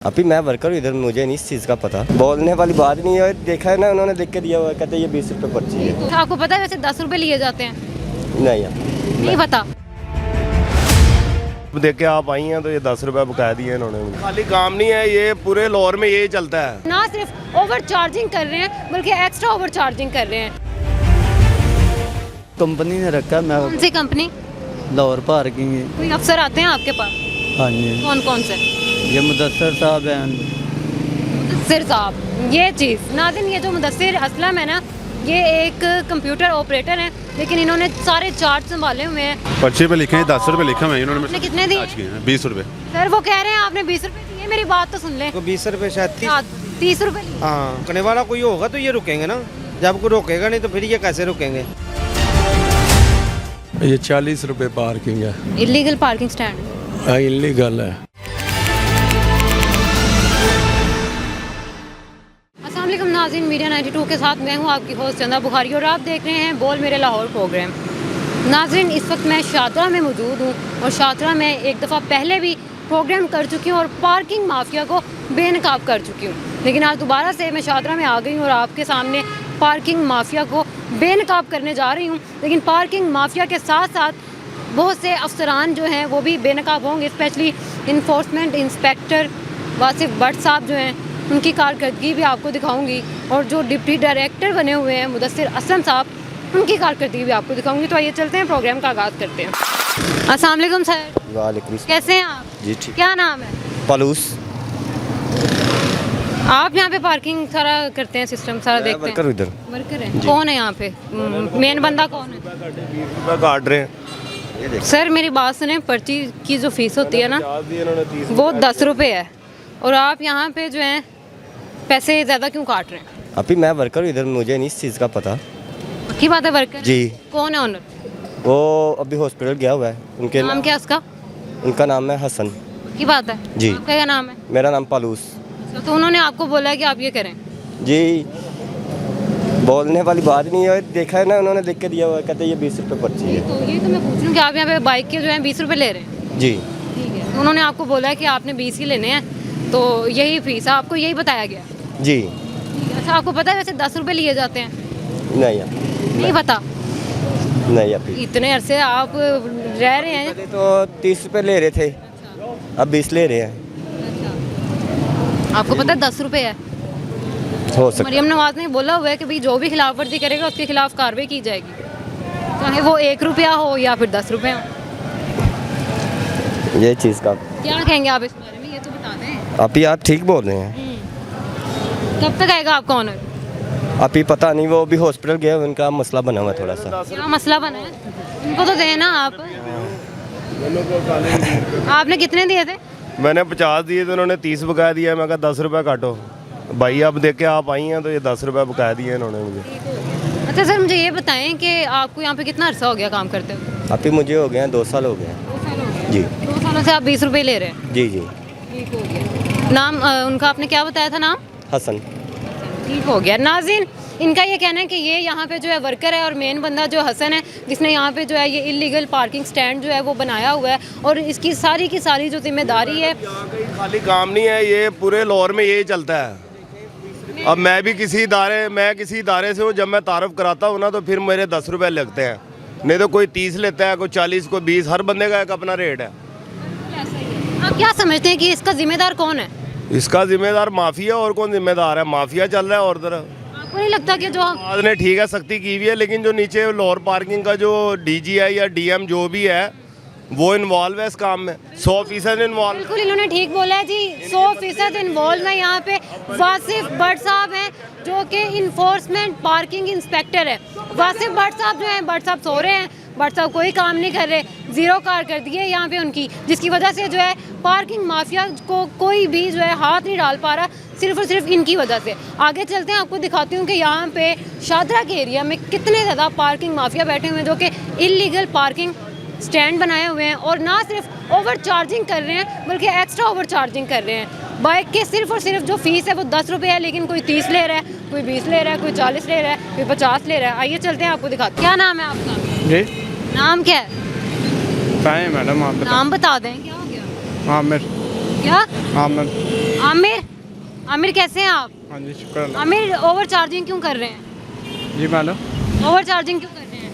अभी मैं वर्कर हूँ इधर, मुझे नहीं इस चीज़ का पता। बोलने वाली बात नहीं है, देखा है ना उन्होंने देख के दिया हुआ, कहते हैं ये 20 रुपये पर्ची है। तो आपको पता है वैसे 10 रुपए लिए जाते हैं? नहीं यार, नहीं पता। देख के आप आई हैं तो ये 10 रुपये बकाया दिए इन्होंने। खाली काम नहीं है, ये पूरे लाहौर में यही चलता है। ना सिर्फ ओवर चार्जिंग कर रहे हैं बल्कि एक्स्ट्रा ओवर चार्जिंग कर रहे हैं। कंपनी ने रखा मैं कौन सी कंपनी? लाहौर पार्किंग है। कोई अफसर आते हैं आपके पास? हाँ जी, कौन कौन से? ये मुदस्सर साहब हैं। मुदस्सिर साहब, ये चीज़ नाज़िन, ये जो मुदस्सिर असलम है ना, ये एक कंप्यूटर ऑपरेटर हैं, लेकिन इन्होंने सारे चार्ट संभाले हुए हैं। पर्चे पे लिखे हैं 10 रुपये लिखे हुए हैं इन्होंने। आपने कितने दिए? 20 रुपये। सर वो कह रहे हैं आपने 20 रुपए दिए, मेरी बात तो सुन लें। तो 20 रुपये शायद 30 रुपए लिए। हाँ, रुकने वाला कोई होगा तो ये रुकेंगे ना, जब कोई रोकेगा नहीं तो फिर ये कैसे रुकेंगे। ये 40 रुपये पार्किंग है। Illegal parking stand. इलीगल है। अस्सलाम वालेकुम नाज़रीन, मीडिया 92 के साथ मैं हूँ आपकी होस्ट चंदा बुखारी और आप देख रहे हैं बोल मेरे लाहौर प्रोग्राम। नाज़रीन, इस वक्त मैं शादरा में मौजूद हूँ और शादरा में एक दफ़ा पहले भी प्रोग्राम कर चुकी हूँ और पार्किंग माफिया को बेनकाब कर चुकी हूँ, लेकिन आज दोबारा से मैं शादरा में आ गई हूँ और आपके सामने पार्किंग माफिया को बेनकाब करने जा रही हूँ। लेकिन पार्किंग माफिया के साथ साथ बहुत से अफसरान जो हैं वो भी बेनकाब होंगे, specially enforcement inspector Wasif Bhatt साहब जो हैं, उनकी कारकर्दगी भी आपको दिखाऊंगी और जो डिप्टी डायरेक्टर बने हुए हैं मुदस्सिर असलम साहब, उनकी कारकर्दगी भी आपको दिखाऊंगी। तो आइए चलते हैं, प्रोग्राम का आगाज़ करते हैं। अस्सलाम वालेकुम सर। वालेकुम। कैसे हैं आप? जी ठीक। क्या नाम है? पलूस। आप यहाँ पे पार्किंग सारा करते हैं, सिस्टम सारा देखते वर्कर हैं? हूँ इधर। वर्कर है। कौन है यहाँ पे मेन बंदा, कौन है? 20 रुपये काट रहे हैं। सर मेरी बात सुने, पर्ची की जो फीस होती है ना इन्होंने 30 वो 10 रुपये है और आप यहाँ पे जो है पैसे ज़्यादा क्यों काट रहे हैं? अभी मैं वर्कर हूँ इधर, मुझे नहीं इस चीज़ का पता। पक्की बात है वर्कर? जी। कौन है ऑनर? वो अभी हॉस्पिटल गया हुआ है। उनके नाम क्या है उसका? उनका नाम है हसन। पक्की बात है? जी। आपका क्या नाम है? मेरा नाम पलूस। तो उन्होंने आपको बोला है कि आप ये करें? जी, बोलने वाली बात नहीं है, देखा है ना उन्होंने देख के दिया हुआ, कहते हैं ये 20 रुपये पर्ची है। तो ये तो मैं पूछ रही हूँ कि आप यहाँ पे बाइक के जो है 20 रुपये ले रहे हैं? जी ठीक है। तो उन्होंने आपको बोला है कि आपने 20 ही लेने हैं, तो यही फीस है, आपको यही बताया गया? जी। अच्छा, आपको पता है वैसे 10 रुपये लिए जाते हैं? नहीं यार, नहीं पता। नहीं अभी। इतने अरसे आप रह रहे हैं। पहले तो 30 रुपये ले रहे थे, अब 20 ले रहे हैं। आपको पता है 10 रुपये है? हो सकता मरियम नवाज ने बोला हुआ है कि भाई जो भी खिलाफ वर्जी करेगा उसके खिलाफ कार्रवाई की जाएगी, चाहे वो 1 रुपया हो या फिर 10 रुपये हो। ये चीज़ का क्या कहेंगे आप इस बारे में, ये तो बता दें। अभी आप ठीक बोल रहे हैं। कब तक आएगा आपका ऑनर? अभी पता नहीं, वो अभी हॉस्पिटल गया, उनका मसला बना हुआ है थोड़ा सा। क्या मसला बना है? उनको तो देना आप। आपने कितने दिए थे? मैंने 50 दिए थे, उन्होंने 30 बकाया दिया। मैं कहा 10 रुपये काटो भाई। अब देख के आप आई हैं तो ये 10 रुपये बकाया दिए इन्होंने मुझे। अच्छा सर, मुझे ये बताएं कि आपको यहाँ पे कितना अरसा हो गया काम करते हुए? अभी मुझे हो गए हैं 2 साल हो गए हैं। 2 साल हो गए। जी 2 सालों से आप 20 रुपये ले रहे हैं? जी जी। ठीक हो गया। नाम उनका आपने क्या बताया था नाम? हसन। ठीक हो गया। नाज़रीन, इनका ये कहना है कि ये यहाँ पे जो है वर्कर है और मेन बंदा जो हसन है, जिसने यहाँ पे जो है ये इलीगल पार्किंग स्टैंड जो है वो बनाया हुआ है और इसकी सारी की सारी जो जिम्मेदारी है। खाली काम नहीं है, ये पूरे लाहौर में यही चलता है। अब मैं किसी इदारे से हूँ, जब मैं तारफ़ कराता हूँ ना तो फिर मेरे 10 रुपये लगते हैं, नहीं तो कोई 30 लेता है, कोई 40, कोई 20, हर बंदे का एक अपना रेट है। आप क्या समझते हैं कि इसका जिम्मेदार कौन है? इसका जिम्मेदार माफिया, और कौन जिम्मेदार है? माफिया चल रहा है। और आपको नहीं लगता कि जो आज ने ठीक है सख्ती की हुई है, लेकिन जो नीचे लाहौर पार्किंग का जो डीजी है या डीएम जो भी है वो इन्वॉल्व है इस काम में, 100% इन्वॉल्व। बिल्कुल इन्होंने ठीक बोला है जी, 100% इन्वॉल्व है। यहाँ पे वासिफ भट्ट साहब हैं जो कि इन्फोर्समेंट पार्किंग इंस्पेक्टर है। वासिफ भट्ट साहब जो हैं, भट्ट साहब सो रहे हैं, भट्ट साहब कोई काम नहीं कर रहे, ज़ीरो कार कर दी है यहाँ पे उनकी, जिसकी वजह से जो है पार्किंग माफिया को कोई भी जो है हाथ नहीं डाल पा रहा, सिर्फ और सिर्फ इनकी वजह से। आगे चलते हैं, आपको दिखाती हूँ कि यहाँ पे शादरा के एरिया में कितने ज़्यादा पार्किंग माफिया बैठे हुए हैं जो कि इलीगल पार्किंग स्टैंड बनाए हुए हैं और ना सिर्फ ओवर चार्जिंग कर रहे हैं बल्कि एक्स्ट्रा ओवर चार्जिंग कर रहे हैं। बाइक के सिर्फ और सिर्फ जो फीस है वो 10 रुपये है, लेकिन कोई 30 ले रहा है, कोई 20 ले रहा है, कोई 40 ले रहा है, कोई 50 ले रहा है। आइए चलते हैं, आपको दिखाते हैं। क्या नाम है आपका? जी नाम क्या है? बताएं मैडम, आप नाम बता दें। क्या हो गया? आमिर। क्या आमन। आमिर? आमिर कैसे हैं आप? हाँ जी, शुक्र अल्लाह। आमिर ओवर चार्जिंग क्यों कर रहे हैं? जी मैडम, ओवर चार्जिंग क्यों कर रहे हैं?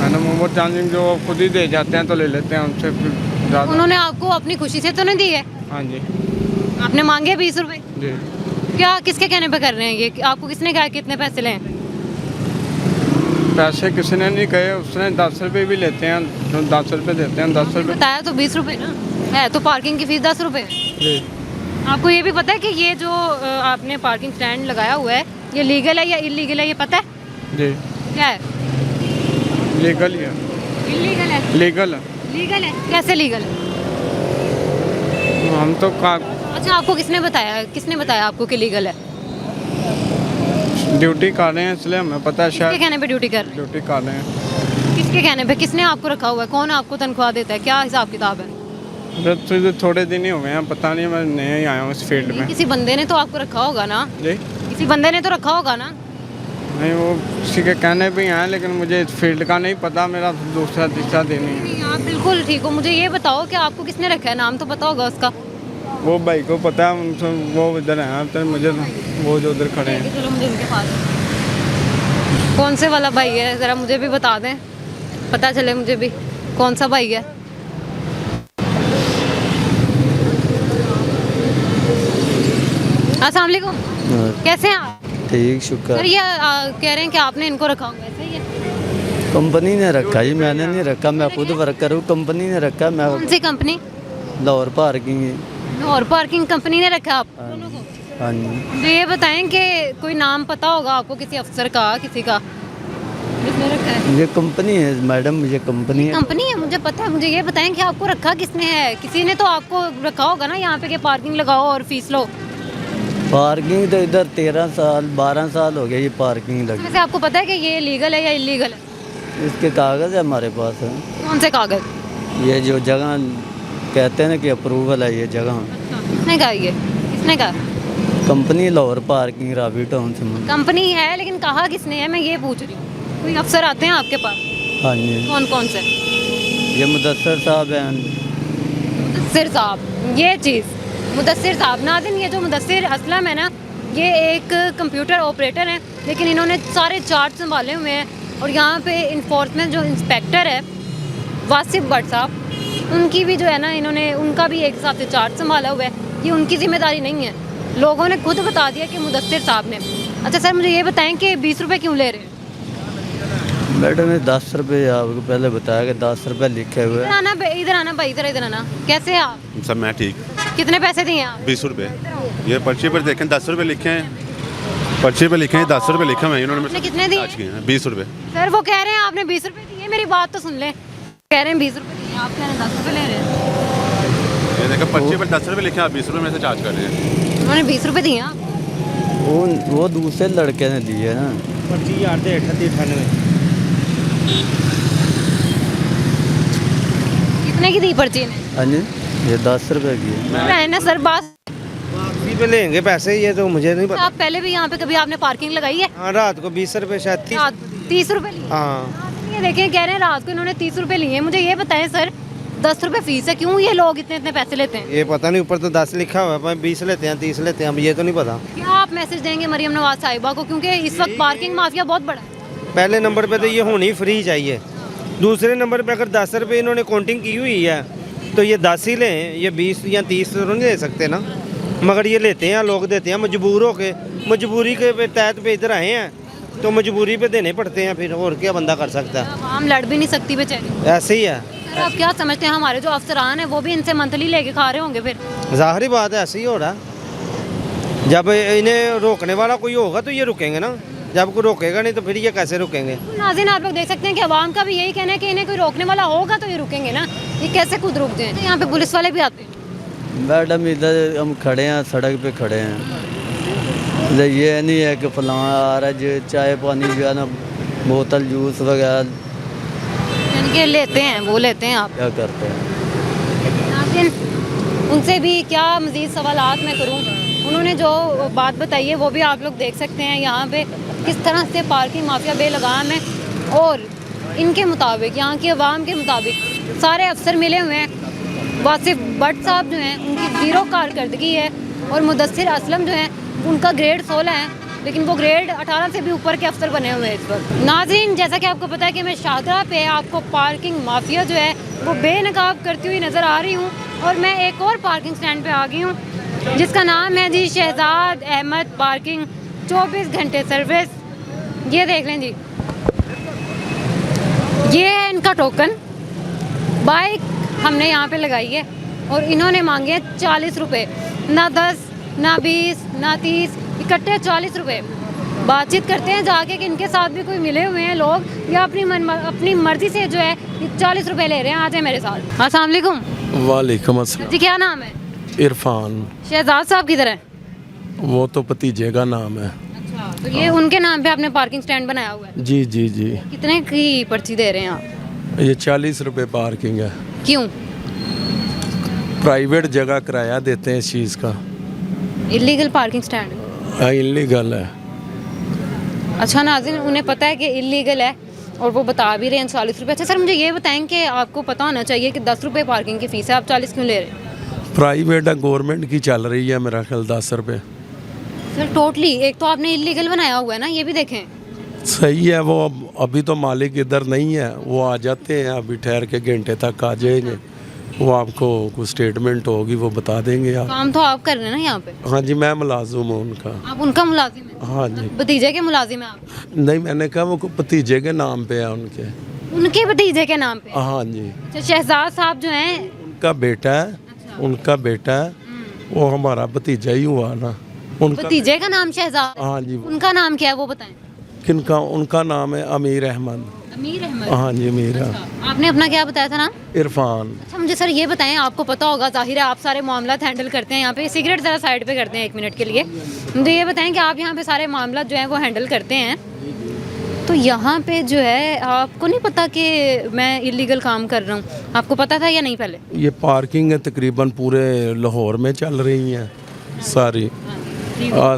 मैडम ओवर चार्जिंग जो खुद ही दे जाते हैं तो ले लेते हैं उनसे फिर ज़्यादा। उन्होंने आपको अपनी खुशी से तो नहीं दी है? हाँ जी आपने मांगे 20 रुपए? जी। क्या किसके कहने पे कर रहे हैं ये? आपको किसने कहा कितने पैसे लें? पैसे किसी ने नहीं कहे, उसने 10 रुपये भी लेते हैं, तो 10 रुपये देते हैं, 10 रुपये। बताया तो 20 रुपए ना है, तो पार्किंग की फीस 10 रुपए है। जी। आपको ये भी पता है कि ये जो आपने पार्किंग स्टैंड लगाया हुआ है ये लीगल है या इलीगल है, ये पता है? जी क्या है? लीगल ही है। इलीगल है? लीगल है। लीगल है? कैसे लीगल है? हम तो अच्छा, आपको किसने बताया आपको कि लीगल है? ड्यूटी कर रहे हैं इसलिए हमें पता है। किसके शायद कहने पे ड्यूटी कर रहे ड्यूटी कर रहे हैं। हैं? किसके कहने पे? किसने आपको रखा हुआ है? कौन आपको तनख्वाह देता है? क्या हिसाब किताब है? तो थोड़े दिन ही हो गए हैं, पता नहीं, मैं नया ही आया हूँ इस फील्ड में। किसी बंदे ने तो आपको रखा होगा ना? जी किसी बंदे ने तो रखा होगा ना? नहीं, वो किसी के कहने पे ही आए, लेकिन मुझे इस फील्ड का नहीं पता, मेरा दूसरा तीसरा दिन ही है। नहीं, आप बिल्कुल ठीक हो। मुझे ये बताओ कि आपको किसने रखा है? नाम तो पता होगा उसका। वो भाई को पता है, उनसे वो इधर हैं, तो मुझे वो जो उधर खड़े हैं। चलो मुझे उनके पास। कौन से वाला भाई है, ज़रा मुझे भी बता दें, पता चले मुझे भी कौन सा भाई है। अस्सलाम वालेकुम, कैसे हैं आप? ठीक, शुक्र। सर ये कह रहे हैं कि आपने इनको रखा हुआ है, सही है? कंपनी ने रखा जी, मैंने नहीं रखा, मैं खुद वर्कर हूँ। कंपनी ने रखा, मैं कौन सी कंपनी? लाहौर पार्किंग। और पार्किंग कंपनी ने रखा आप दोनों को? हाँ जी। तो ये बताएं कि कोई नाम पता होगा आपको किसी अफसर का, किसी का जिसने रखा है? ये कंपनी है मैडम, ये कंपनी है। कंपनी है, मुझे पता है। मुझे ये बताएं कि आपको रखा किसने है? किसी ने तो आपको रखा होगा ना यहाँ पे कि पार्किंग लगाओ और फीस लो। पार्किंग तो इधर 13 साल 12 साल हो गया ये पार्किंग लगी। वैसे आपको पता है कि ये लीगल है या इलीगल है? इसके कागज़ है हमारे पास है। कौन से कागज? ये जो जगह कहते हैं ना कि अप्रूवल है ये जगह, किसने कहा ये? किसने कहा? Company Lahore parking Ravi town से। कंपनी है, लेकिन कहा किसने है, मैं ये पूछ रही हूँ। कोई अफसर आते हैं आपके पास? हाँ जी, कौन कौन से? ये मुदस्सर साहब हैं। मुदस्सिर साहब, ये चीज़ मुदस्सिर साहब। नाज़रीन, ये जो मुदस्सिर असलम है ना, ये एक कंप्यूटर ऑपरेटर हैं, लेकिन इन्होंने सारे चार्ट संभाले हुए हैं। और यहाँ पे इन्फोर्समेंट जो इंस्पेक्टर है वासिफ भट्ट साहब, उनकी भी जो है ना, इन्होंने उनका भी एक हिसाब से चार्ट संभाला हुआ है। ये उनकी जिम्मेदारी नहीं है, लोगों ने खुद बता दिया कि मुदस्सिर साहब ने। अच्छा सर, मुझे ये बताएं कि 20 रुपये क्यों ले रहे हैं? मैडम ने 10 रुपये आपको पहले बताया कि 10 रुपये लिखे हुए इधर हैं। आना भाई, इधर आना। कैसे हैं आप? सब मैं ठीक। कितने पैसे दिए आप? 20 रुपये। ये पर्ची पर देखें 10 रुपये लिखे हैं, पर्ची पर लिखे हैं 10 रुपये लिखे हुए हैं इन्होंने। आपने कितने दिए? 20 रुपये। सर वो कह रहे हैं आपने 20 रुपये दिए, मेरी बात तो सुन लें। कह रहे हैं 20 रुपये दिए, आप कह रहे हैं 10 रुपये ले रहे हैं। ये देखो पर्ची पर 10 रुपये लिखे हैं, आप 20 रुपये में से चार्ज कर रहे हैं। उन्होंने 20 रुपये दिए आप? वो दूसरे लड़के ने दिए ना। पर्ची यार 3898। कितने की दी पर्ची ने? हाँ जी, ये 10 रुपये की है। है ना सर, बात वापसी पे लेंगे पैसे, ये तो मुझे नहीं पता। आप पहले भी यहाँ पे कभी आपने पार्किंग लगाई है? हाँ, रात को 20 रुपये, शायद 30 रुपये लिए? हाँ। ये देखें, कह रहे हैं रात को इन्होंने 30 रुपये लिए। मुझे ये बताएं सर, 10 रुपये फीस है, क्यों ये लोग इतने पैसे लेते हैं? ये पता नहीं, ऊपर तो 10 लिखा हुआ है, 20 लेते हैं, 30 लेते हैं, अब ये तो नहीं पता। क्या आप मैसेज देंगे मरियम नवाज साहिबा को, क्योंकि इस वक्त पार्किंग माफिया बहुत बड़ा है? पहले नंबर पे तो ये होनी फ्री चाहिए। दूसरे नंबर पे अगर 10 रुपये इन्होंने काउंटिंग की हुई है तो ये 10 ही लें, ये 20 या 30 तो नहीं ले सकते ना। मगर ये लेते हैं, लोग देते हैं मजबूर हो के, मजबूरी के तहत पे इधर आए हैं तो मजबूरी पे देने पड़ते हैं, फिर और क्या बंदा कर सकता है। आम लड़ भी नहीं सकती बेचारी। ऐसे ही है। सर आप क्या समझते हैं, हमारे जो अफसरान हैं वो भी इनसे मंथली लेके खा रहे होंगे फिर? ज़ाहिरी बात है, ऐसे ही हो रहा है। जब इन्हें रोकने वाला कोई होगा तो ये रुकेंगे ना, जब कोई रोकेगा नहीं तो फिर ये कैसे रुकेंगे? नाज़रीन, आप लोग देख सकते हैं कि अवाम का भी यही कहना है कि इन्हें कोई रोकने वाला होगा तो ये रुकेंगे ना, ये कैसे खुद रुक जाए? यहाँ पे पुलिस वाले भी आते हैं। मैडम इधर हम खड़े हैं, सड़क पे खड़े हैं। इधर ये नहीं है कि फलां आ रहा है, चाय पानी जो है ना, बोतल जूस वगैरह यानी कि लेते हैं, वो लेते हैं। आप क्या करते हैं? नाज़रीन, उनसे भी क्या मज़ीद सवालात मैं करूँ? उन्होंने जो बात बताई है वो भी आप लोग देख सकते हैं। यहाँ पे किस तरह से पार्किंग माफिया बेलगाम है, और इनके मुताबिक, यहाँ की आवाम के मुताबिक सारे अफसर मिले हुए हैं वासिफ भट्ट साहब जो हैं उनकी ज़ीरो कारकर्दगी है, और मुदस्सिर असलम जो हैं उनका ग्रेड 16 है, लेकिन वो ग्रेड 18 से भी ऊपर के अफसर बने हुए हैं इस वक्त। नाज़रीन, जैसा कि आपको पता है कि मैं शाहदरा पे आपको पार्किंग माफिया जो है वो बेनकाब करती हुई नज़र आ रही हूँ, और मैं एक और पार्किंग स्टैंड पे आ गई हूँ जिसका नाम है जी शहजाद अहमद पार्किंग, 24 घंटे सर्विस। ये देख लें जी, ये है इनका टोकन। बाइक हमने यहाँ पे लगाई है और इन्होंने मांगे 40 रुपये, ना 10 ना 20 ना 30, इकट्ठे 40 रुपये। बातचीत करते हैं जाके कि इनके साथ भी कोई मिले हुए हैं लोग या अपनी मर्जी से जो है 40 रुपये ले रहे हैं। आ जाए मेरे साथ। अस्सलाम वालेकुम। वालेकुम अस्सलाम। जी क्या नाम है? इरफान। शहजाद साहब किधर है? वो तो भतीजे का नाम है। अच्छा, तो ये उनके नाम पे आपने पार्किंग स्टैंड बनाया हुआ है? जी जी जी। कितने की पर्ची दे रहे हैं आप? ये 40 रुपये पार्किंग है। क्यों? प्राइवेट जगह किराया देते हैं इस चीज़ का। Illegal parking stand? इलीगल है। अच्छा नाज़रीन, उन्हें पता है कि इलीगल है और वो बता भी रहे हैं 40 रुपये। अच्छा सर, मुझे ये बताएं कि आपको पता होना चाहिए कि 10 रुपये पार्किंग की फ़ीस है, आप 40 क्यों ले रहे हैं? प्राइवेट है, गवर्नमेंट की चल रही है मेरा ख्याल 10 रुपये। सर टोटली एक तो आपने इलीगल बनाया हुआ है ना, ये भी देखें। सही है, वो अभी तो मालिक इधर नहीं है, वो आ जाते हैं, अभी ठहर के घंटे तक आ जाएंगे। वो आपको कुछ स्टेटमेंट होगी वो बता देंगे आप। काम तो आप कर रहे हैं ना यहाँ पे? हाँ जी, मैं मुलाजिम हूँ उनका। आप उनका मुलाजिम हैं? हाँ जी। भतीजे के मुलाजिम हैं आप? नहीं, मैंने कहा वो भतीजे के नाम पे है उनके। उनके भतीजे के नाम पे? हाँ जी। अच्छा, शहजाद साहब जो हैं उनका बेटा है। अच्छा। उनका बेटा है, वो हमारा भतीजा ही हुआ ना। उनका भतीजे का नाम शहजाद? हाँ जी। उनका नाम क्या है वो बताएं। किनका? उनका नाम है अमीर अहमद। अमीर अहमद? हाँ जी, अमीर। अच्छा, आपने अपना क्या बताया था नाम? इरफान। अच्छा मुझे सर ये बताएं, आपको पता होगा, जाहिर है आप सारे मामला हैंडल करते हैं यहाँ पे। सिगरेट ज़रा साइड पे करते हैं 1 मिनट के लिए। मुझे ये बताएं कि आप यहाँ पे सारे मामला जो है वो हैंडल करते हैं, तो यहाँ पे जो है आपको नहीं पता कि मैं इलीगल काम कर रहा हूँ? आपको पता था या नहीं पहले? ये पार्किंग है तकरीबन पूरे लाहौर में चल रही हैं सारी।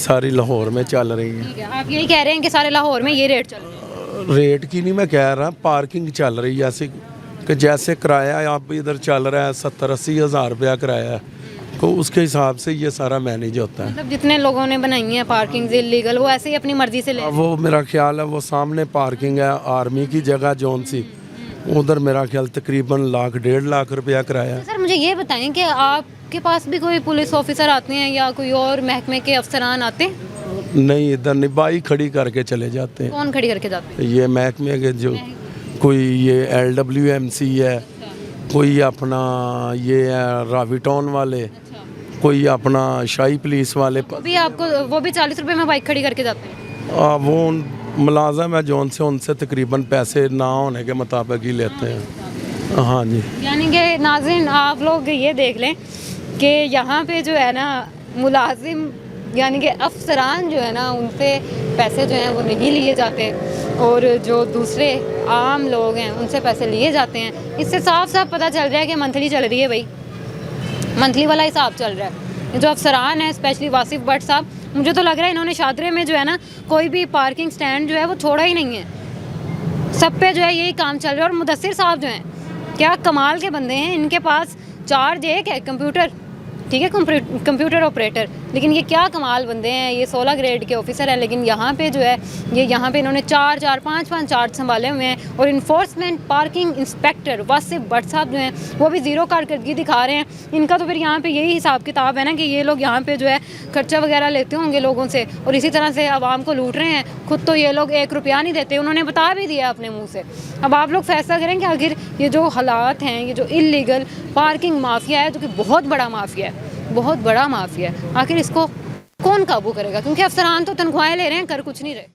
सारी लाहौर में चल रही हैं। ठीक है, आप यही कह रहे हैं कि सारे लाहौर में ये रेट चल रहा है? रेट की नहीं मैं कह रहा, पार्किंग चल रही है ऐसे कि जैसे किराया आप इधर चल रहा है 70-80 हज़ार रुपया किराया है, तो उसके हिसाब से ये सारा मैनेज होता है। मतलब जितने लोगों ने बनाई है पार्किंग इलीगल, वो ऐसे ही अपनी मर्जी से ले? वो मेरा ख्याल है वो सामने पार्किंग है आर्मी की जगह जौन सी, उधर मेरा ख्याल तकरीबन 1.5 लाख रुपया किराया है। सर मुझे ये बताएं कि आपके पास भी कोई पुलिस ऑफिसर आते हैं या कोई और महकमे के अफसरान आते हैं? नहीं, इधर नहीं, बाइक खड़ी करके चले जाते हैं। कौन खड़ी करके जाते हैं? ये महकमे के जो कोई ये LWMC है, कोई अपना ये है राविटॉन वाले, कोई अपना शाही पुलिस वाले। वो भी 40 रुपये में बाइक खड़ी करके जाते हैं? वो मुलाजम है जौन से, उनसे तकरीबन पैसे ना होने के मुताबिक ही लेते हैं। हाँ जी। यानी कि नाज़रीन आप लोग ये देख लें कि यहाँ पे जो है ना मुलाजिम यानी कि अफसरान जो है ना उनसे पैसे जो हैं वो नहीं लिए जाते, और जो दूसरे आम लोग हैं उनसे पैसे लिए जाते हैं। इससे साफ साफ पता चल रहा है कि मंथली चल रही है भाई, मंथली वाला हिसाब चल रहा है। जो अफसरान हैं स्पेशली वासिफ भट्ट साहब, मुझे तो लग रहा है इन्होंने शादरे में जो है ना कोई भी पार्किंग स्टैंड जो है वो छोड़ा ही नहीं है। सब पे जो है यही काम चल रहा है। और मुदस्सिर साहब जो हैं क्या कमाल के बंदे हैं, इनके पास चार्ज एक है कंप्यूटर, ठीक है, कंप्यूटर ऑपरेटर, लेकिन ये क्या कमाल बंदे हैं। ये 16 ग्रेड के ऑफिसर हैं, लेकिन यहाँ पे जो है ये यहाँ पे इन्होंने 4-5 चार्ज संभाले हुए हैं। और enforcement parking inspector Wasif Bhatt साहब जो हैं वो भी ज़ीरो कारकर्दगी दिखा रहे हैं। इनका तो फिर यहाँ पे यही हिसाब किताब है ना कि ये लोग यहाँ पे जो है खर्चा वगैरह लेते होंगे लोगों से और इसी तरह से आवाम को लूट रहे हैं। खुद तो ये लोग 1 रुपया नहीं देते, उन्होंने बता भी दिया अपने मुँह से। अब आप लोग फैसला करें कि आखिर ये जो हालात हैं, ये जो इलीगल पार्किंग माफिया है, जो कि बहुत बड़ा माफिया है, बहुत बड़ा माफिया है, आखिर इसको कौन काबू करेगा? क्योंकि अफसरान तो तनख्वाहें ले रहे हैं, कर कुछ नहीं रहे।